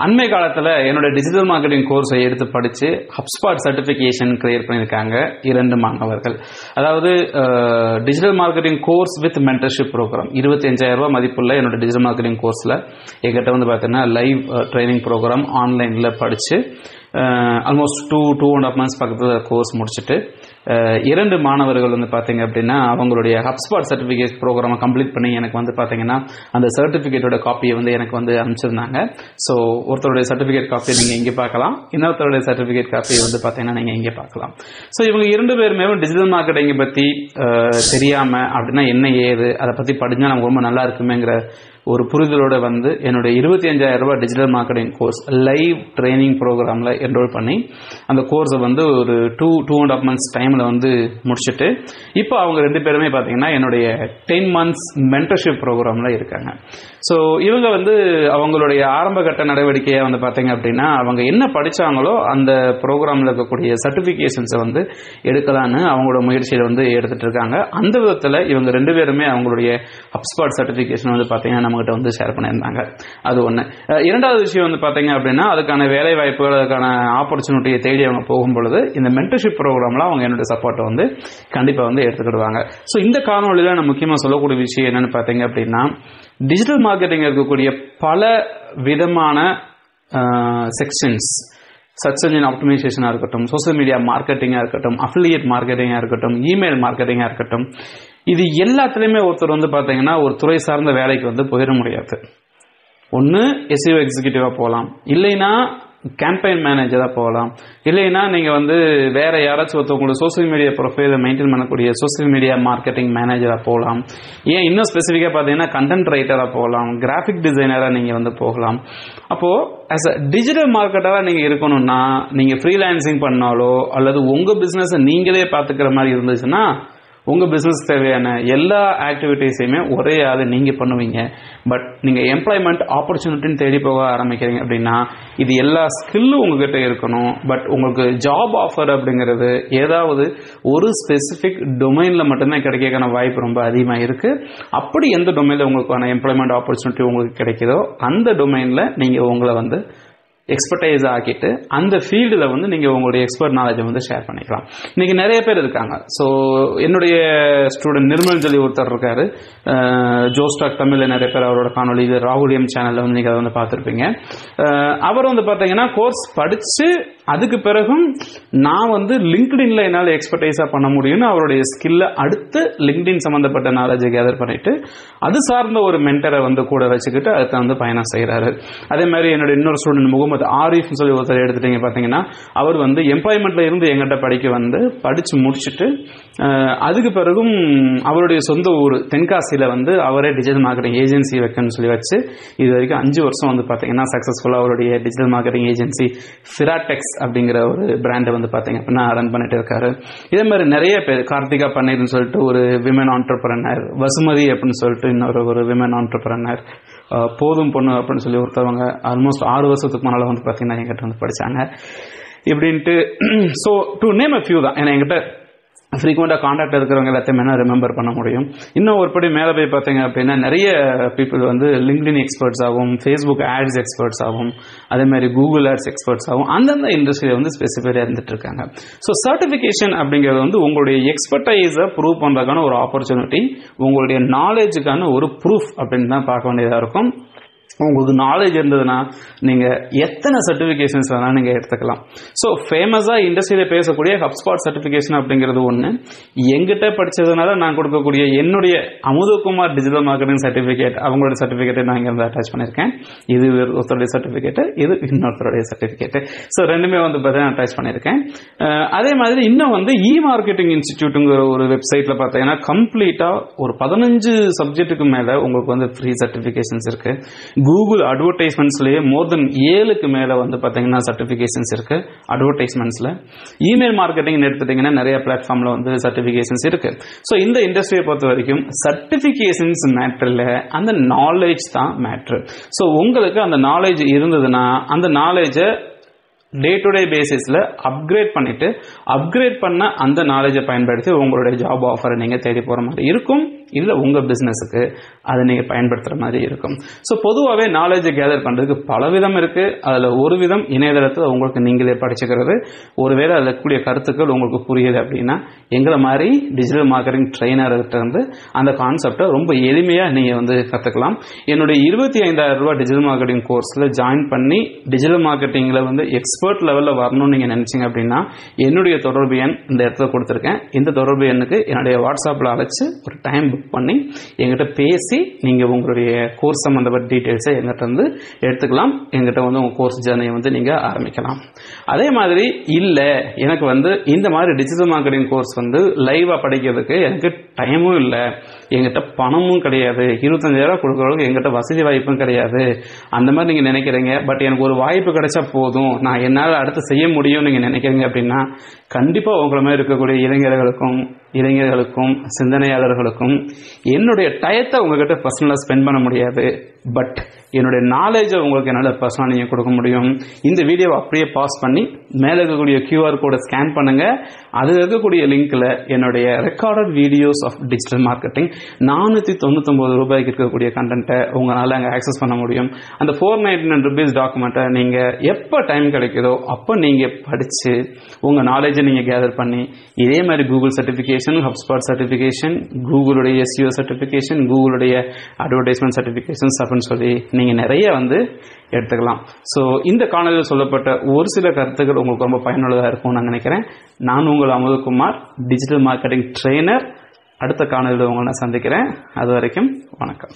அண்மை காலத்தில் என்னோட டிஜிட்டல் மார்க்கெட்டிங் கோர்ஸை எடுத்து படித்து HubSpot சர்டிஃபிகேஷன் கிரியேட் பண்ணியிருக்காங்க 2 மாணவர்கள். அதாவது digital marketing course with mentorship programme 25,000 மதிப்புள்ள என்னோட டிஜிட்டல் மார்க்கெட்டிங் கோர்ஸில் என்கிட்ட வந்து பார்த்தீங்கன்னா லைவ் ட்ரைனிங் ப்ரோக்ராம் ஆன்லைனில் படித்து ஆல்மோஸ்ட் 2.5 months பக்கத்தில் கோர்ஸ் முடிச்சுட்டு 2 மாணவர்கள் வந்து பார்த்தீங்க அப்படின்னா அவங்களுடைய HubSpot சர்டிஃபிகேட் ப்ரோக்ராமை கம்ப்ளீட் பண்ணி எனக்கு வந்து பார்த்தீங்கன்னா அந்த சர்டிஃபிகேட்டோட காப்பியை வந்து எனக்கு வந்து அனுப்பிச்சிருந்தாங்க. ஸோ ஒருத்தருடைய சர்டிஃபிகேட் காப்பியை நீங்கள் இங்கே பார்க்கலாம், இன்னொருத்தருடைய சர்டிஃபிகேட் காப்பியை வந்து பார்த்தீங்கன்னா நீங்கள் இங்கே பார்க்கலாம். ஸோ இவங்க 2 பேருமே டிஜிட்டல் மார்க்கெட்டிங்கை பற்றி தெரியாமல் அப்படின்னா என்ன ஏது அதை பற்றி படிஞ்சால் நமக்கு ரொம்ப நல்லா இருக்குமேங்கிற ஒரு புரிதலோடு வந்து என்னுடைய 25,000 digital marketing course live training ப்ரோக்ராமில் என்ரோல் பண்ணி அந்த கோர்ஸை வந்து ஒரு 2.5 months டைமில் வந்து முடிச்சுட்டு இப்போ அவங்க 2 பேருமே பார்த்தீங்கன்னா என்னுடைய 10 months மென்டர்ஷிப் ப்ரோக்ராமில் இருக்காங்க. ஸோ இவங்க வந்து அவங்களுடைய ஆரம்ப கட்ட நடவடிக்கையை வந்து பார்த்தீங்க அப்படின்னா அவங்க என்ன படித்தாங்களோ அந்த ப்ரோக்ராமில் இருக்கக்கூடிய சர்டிஃபிகேஷன்ஸை வந்து எடுக்கலான்னு அவங்களோட முயற்சியில் வந்து எடுத்துகிட்டு இருக்காங்க. அந்த விதத்தில் இவங்க 2 பேருமே அவங்களுடைய HubSpot சர்டிஃபிகேஷன் வந்து பார்த்தீங்கன்னா நம்மகிட்ட வந்து ஷேர் பண்ணியிருந்தாங்க. அது ஒன்று. 2வது விஷயம் வந்து பார்த்தீங்க அப்படின்னா அதுக்கான வேலை வாய்ப்புகள் அதுக்கான ஆப்பர்ச்சுனிட்டியை தேடி அவங்க போகும் பொழுது இந்த மென்டர்ஷிப் ப்ரோக்ராமில் அவங்க என்னுடைய சப்போர்ட்டை வந்து கண்டிப்பாக வந்து எடுத்துக்கிடுவாங்க. ஸோ இந்த காணொலியில் நான் முக்கியமாக சொல்லக்கூடிய விஷயம் என்னென்னு பார்த்தீங்க அப்படின்னா டிஜிட்டல் மார்க்கெட்டிங் இருக்கக்கூடிய பல விதமான செக்ஷன்ஸ், சர்ச் என்ஜின் ஆப்டிமைசேஷனாக இருக்கட்டும், சோசியல் மீடியா மார்க்கெட்டிங்காக இருக்கட்டும், அஃபிலியேட் மார்க்கெட்டிங்காக இருக்கட்டும், இமெயில் மார்க்கெட்டிங்காக இருக்கட்டும், இது எல்லாத்துலேயுமே ஒருத்தர் வந்து பார்த்தீங்கன்னா ஒரு துறை சார்ந்த வேலைக்கு வந்து போயிட முடியாது. ஒன்று SEO எக்ஸிக்யூட்டிவாக போகலாம், இல்லைன்னா கேம்பெயின் மேனேஜராக போகலாம், இல்லைன்னா நீங்கள் வந்து வேறு யாராச்சும் ஒருத்தவங்களோட சோசியல் மீடியா ப்ரொஃபைலை மெயின்டைன் பண்ணக்கூடிய சோசியல் மீடியா மார்க்கெட்டிங் மேனேஜராக போகலாம், ஏன் இன்னும் ஸ்பெசிஃபிக்காக பார்த்தீங்கன்னா கண்டென்ட் ரைட்டராக போகலாம், கிராஃபிக் டிசைனராக நீங்கள் வந்து போகலாம். அப்போது ஆஸ் அ டிஜிட்டல் மார்க்கெட்டராக நீங்கள் இருக்கணும்னா நீங்கள் ஃப்ரீலான்சிங் பண்ணாலோ அல்லது உங்கள் பிஸ்னஸை நீங்களே பார்த்துக்கிற மாதிரி இருந்துச்சுன்னா உங்கள் பிஸ்னஸ் தேவையான எல்லா ஆக்டிவிட்டீஸையுமே ஒரே ஆள் நீங்கள் பண்ணுவீங்க. பட் நீங்கள் எம்ப்ளாய்மெண்ட் ஆப்பர்ச்சுனிட்டின்னு தேடி போக ஆரம்பிக்கிறீங்க அப்படின்னா இது எல்லா ஸ்கில்லும் உங்ககிட்ட இருக்கணும். பட் உங்களுக்கு ஜாப் ஆஃபர் அப்படிங்கிறது ஏதாவது ஒரு ஸ்பெசிஃபிக் டொமைனில் மட்டும்தான் கிடைக்கிறதுக்கான வாய்ப்பு ரொம்ப அதிகமாக இருக்குது. அப்படி எந்த டொமைனில் உங்களுக்கான எம்ப்ளாய்மெண்ட் ஆப்பர்ச்சுனிட்டி உங்களுக்கு கிடைக்குதோ அந்த டொமைனில் நீங்கள் உங்களை வந்து எக்ஸ்பர்டைஸ் ஆக்கிட்டு அந்த ஃபீல்டில் வந்து நீங்கள் உங்களுடைய எக்ஸ்பர்ட் நாலேஜை வந்து ஷேர் பண்ணிக்கலாம். இன்றைக்கி நிறைய பேர் இருக்காங்க. ஸோ என்னுடைய ஸ்டூடெண்ட் நிர்மல் சொல்லி ஒருத்தர் இருக்கார், ஜோஸ்டாக் தமிழில் நிறைய பேர் அவரோட காணொலி ராகுலியம் சேனலில் வந்து நீங்கள் அதை வந்து பார்த்துருப்பீங்க. அவர் வந்து பார்த்தீங்கன்னா கோர்ஸ் படித்து அதுக்கு பிறகும் நான் வந்து லிங்க்டின்ல என்னால் எக்ஸ்பர்டைஸாக பண்ண முடியும்னு அவருடைய ஸ்கில்லை அடுத்து லிங்க்டின் சம்மந்தப்பட்ட நாலேஜை கேதர் பண்ணிட்டு அது சார்ந்த ஒரு மென்டரை வந்து கூட வச்சுக்கிட்டு அதை வந்து பயணம் செய்கிறாரு. அதே மாதிரி என்னோட இன்னொரு ஸ்டூடெண்ட் முகமது ஆரிஃப்னு சொல்லி ஒருத்தர் எடுத்துட்டீங்க பார்த்தீங்கன்னா அவர் வந்து எம்ப்ளாய்மெண்ட்டில் இருந்து எங்கிட்ட படித்து முடிச்சுட்டு அதுக்கு பிறகும் அவருடைய சொந்த ஊர் தென்காசியில் வந்து அவரே டிஜிட்டல் மார்க்கெட்டிங் ஏஜென்சி வைக்கணும்னு சொல்லி வச்சு இது வரைக்கும் 5 வருஷம் வந்து பார்த்தீங்கன்னா சக்ஸஸ்ஃபுல்லாக அவருடைய டிஜிட்டல் மார்க்கெட்டிங் ஏஜென்சி ஃபிராடெக்ஸ் அப்படிங்கிற ஒரு பிராண்டை வந்து பார்த்தீங்க அப்படின்னா ரன் பண்ணிட்டு இருக்காரு. இதே மாதிரி நிறைய பேர் கார்த்திகா பன்னீர்னு சொல்லிட்டு ஒரு விமன் ஆண்டர்பிரனர், வசுமதி அப்படின்னு சொல்லிட்டு இன்னொரு ஒரு விமன் ஆண்டர்பிரனர், போதும் பொண்ணு அப்படின்னு சொல்லி ஒருத்தவங்க ஆல்மோஸ்ட் 6 வருஷத்துக்கு முன்னால் வந்து பார்த்தீங்கன்னா என்கிட்ட வந்து படித்தாங்க இப்படின்ட்டு. So to name a few தான். ஏன்னா என்கிட்ட ஃப்ரீக்வெண்ட்டாக காண்டாக்ட் இருக்கிறவங்க எல்லாத்தையுமே என்ன ரிமெம்பர் பண்ண முடியும். இன்னும் ஒருபடி மேலே போய் பார்த்தீங்க அப்படின்னா நிறைய பீப்புள் வந்து லிங்க்டின் எக்ஸ்பர்ட்ஸ் ஆகும், ஃபேஸ்புக் ஆட்ஸ் எக்ஸ்பர்ட்ஸ் ஆகும், அதேமாதிரி கூகுள் ஆட்ஸ் எக்ஸ்பர்ட்ஸ் ஆகும், அந்தந்த இண்டஸ்ட்ரியில் வந்து ஸ்பெசிஃபைடாக இருந்துட்டு இருக்காங்க. ஸோ சர்டிஃபிகேஷன் அப்படிங்கிறது வந்து உங்களுடைய எக்ஸ்பர்டைஸை ப்ரூவ் பண்ணுறதுக்கான ஒரு ஆப்பர்ச்சுனிட்டி, உங்களுடைய நாலேஜுக்கான ஒரு ப்ரூஃப் அப்படின்னு தான் பார்க்க வேண்டியதாக இருக்கும். உங்களுக்கு நாலேஜ் இருந்ததுன்னா நீங்கள் எத்தனை சர்டிஃபிகேஷன்ஸ் வேணாலும் நீங்கள் எடுத்துக்கலாம். ஸோ ஃபேமஸாக இண்டஸ்ட்ரியில் பேசக்கூடிய HubSpot சர்டிஃபிகேஷன் அப்படிங்கிறது ஒன்று. எங்கிட்ட படித்ததுனால நான் கொடுக்கக்கூடிய என்னுடைய அமுதகுமார் டிஜிட்டல் மார்க்கெட்டிங் சர்டிஃபிகேட் அவங்களுடைய சர்டிஃபிகேட்டை நான் இங்கே வந்து அட்டாச் பண்ணியிருக்கேன். இது ஒருத்தருடைய சர்டிஃபிகேட்டு, இது இன்னொருத்தருடைய சர்டிஃபிகேட்டு. ஸோ ரெண்டுமே வந்து பார்த்தீங்கன்னா அட்டாச் பண்ணியிருக்கேன். அதே மாதிரி இன்னும் வந்து மார்க்கெட்டிங் இன்ஸ்டிடியூட்டுங்கிற ஒரு வெப்சைட்டில் பார்த்தீங்கன்னா கம்ப்ளீட்டாக ஒரு 15 சப்ஜெக்ட்டுக்கு மேலே உங்களுக்கு வந்து ஃப்ரீ சர்டிஃபிகேஷன்ஸ் இருக்குது. கூகுள் அட்வர்டைஸ்மெண்ட்ஸ்லேயே மோர் தென் 7க்கு மேலே வந்து பார்த்தீங்கன்னா சர்டிஃபிகேஷன்ஸ் இருக்குது அட்வர்டைஸ்மெண்ட்ஸில். இமெயில் மார்க்கெட்டிங் எடுத்துட்டிங்கன்னா நிறைய பிளாட்ஃபார்மில் வந்து சர்டிஃபிகேஷன்ஸ் இருக்குது. ஸோ இந்த இண்டஸ்ட்ரியை பொறுத்த வரைக்கும் சர்டிஃபிகேஷன்ஸ் மேட்ரு இல்லை, அந்த நாலேஜ் தான் மேட்ரு. ஸோ உங்களுக்கு அந்த நாலேஜ் இருந்ததுன்னா அந்த நாலேஜை டே டு டே பேசிஸில் அப்கிரேட் பண்ணிவிட்டு அப்கிரேட் பண்ண அந்த நாலேஜை பயன்படுத்தி உங்களுடைய ஜாப் ஆஃபரை நீங்கள் தேடி போகிற மாதிரி இருக்கும். இல்லை உங்கள் பிஸ்னஸுக்கு அதை நீங்கள் பயன்படுத்துகிற மாதிரி இருக்கும். ஸோ பொதுவாகவே நாலேஜை கேதர் பண்ணுறதுக்கு பல விதம் இருக்குது. அதில் ஒரு விதம் இணையதளத்தில் உங்களுக்கு நீங்களே படிச்சுக்கிறது. ஒருவேளை அதில் இருக்கக்கூடிய கருத்துக்கள் உங்களுக்கு புரியுது அப்படின்னா எங்களை மாதிரி டிஜிட்டல் மார்க்கெட்டிங் ட்ரெயினர்கிட்ட இருந்து அந்த கான்செப்டை ரொம்ப எளிமையாக நீங்கள் வந்து கற்றுக்கலாம். என்னுடைய 25,000 ரூபா டிஜிட்டல் மார்க்கெட்டிங் கோர்ஸில் ஜாயின் பண்ணி டிஜிட்டல் மார்க்கெட்டிங்கில் வந்து எக்ஸ்பர்ட் லெவலில் வரணும்னு நீங்கள் நினச்சிங்க அப்படின்னா என்னுடைய தொடர்பு எண் இந்த இடத்துல கொடுத்துருக்கேன். இந்த தொடர்பு எண்ணுக்கு என்னுடைய வாட்ஸ்அப்பில் அழைச்சி ஒரு டைம் புக் பண்ணி எங்கிட்ட பேசி நீங்கள் உங்களுடைய கோர்ஸ் சம்மந்தப்பட்ட டீட்டெயில்ஸை எங்கிட்ட வந்து எடுத்துக்கலாம். எங்கிட்ட வந்து உங்கள் கோர்ஸ் ஜர்னியை வந்து நீங்கள் ஆரம்பிக்கலாம். அதே மாதிரி இல்லை எனக்கு வந்து இந்த மாதிரி டிஜிட்டல் மார்க்கெட்டிங் கோர்ஸ் வந்து லைவாக படிக்கிறதுக்கு எனக்கு டைமும் இல்லை, எங்கிட்ட பணமும் கிடையாது, 25,000 கொடுக்குறவங்களுக்கு எங்கிட்ட வசதி வாய்ப்பும் கிடையாது, அந்த மாதிரி நீங்கள் நினைக்கிறீங்க. பட் எனக்கு ஒரு வாய்ப்பு கிடைச்சா போதும், நான் என்னால் அடுத்து செய்ய முடியும் நீங்கள் நினைக்கிறீங்க அப்படின்னா கண்டிப்பாக உங்களை மாதிரி இருக்கக்கூடிய இளைஞர்களுக்கும் சிந்தனையாளர்களுக்கும் என்னுடைய டயத்தை உங்ககிட்ட பர்சனலாக ஸ்பெண்ட் பண்ண முடியாது. பட் என்னுடைய நாலேஜை உங்களுக்கு என்னால் பர்சனலாக நீங்கள் கொடுக்க முடியும். இந்த வீடியோவை அப்படியே பாஸ் பண்ணி மேலே இருக்கக்கூடிய QR கோடை ஸ்கேன் பண்ணுங்கள். அதில் இருக்கக்கூடிய லிங்க்கில் என்னுடைய recorded videos of digital marketing 499 ரூபாய்க்கு இருக்கக்கூடிய கண்டென்ட்டை உங்களால் அங்கே ஆக்சஸ் பண்ண முடியும். அந்த 499 rupees டாக்குமெண்ட்டை நீங்கள் எப்போ டைம் கிடைக்குதோ அப்போ நீங்கள் படித்து உங்கள் நாலேஜை நீங்கள் கேதர் பண்ணி இதே மாதிரி கூகுள் சர்டிஃபிகேஷன், ஹப்ஸ்பாட் சர்டிஃபிகேஷன், கூகுளுடைய SEO சர்டிஃபிகேஷன், கூகுளுடைய அட்வர்டைஸ்மெண்ட் சர்டிஃபிகேஷன்ஸ் அப்படின்னு சொல்லி நீங்கள் நிறைய வந்து எடுத்துக்கலாம். ஸோ இந்த காணொலியில் சொல்லப்பட்ட ஒரு சில கருத்துக்கள் உங்களுக்கு ரொம்ப பயனுள்ளதாக இருக்கும்னு நான் நினைக்கிறேன். நான் உங்கள் அமுதகுமார், டிஜிட்டல் மார்க்கெட்டிங் ட்ரெயினர். அடுத்த காணொலியில் உங்களை நான் சந்திக்கிறேன். அது வரைக்கும் வணக்கம்.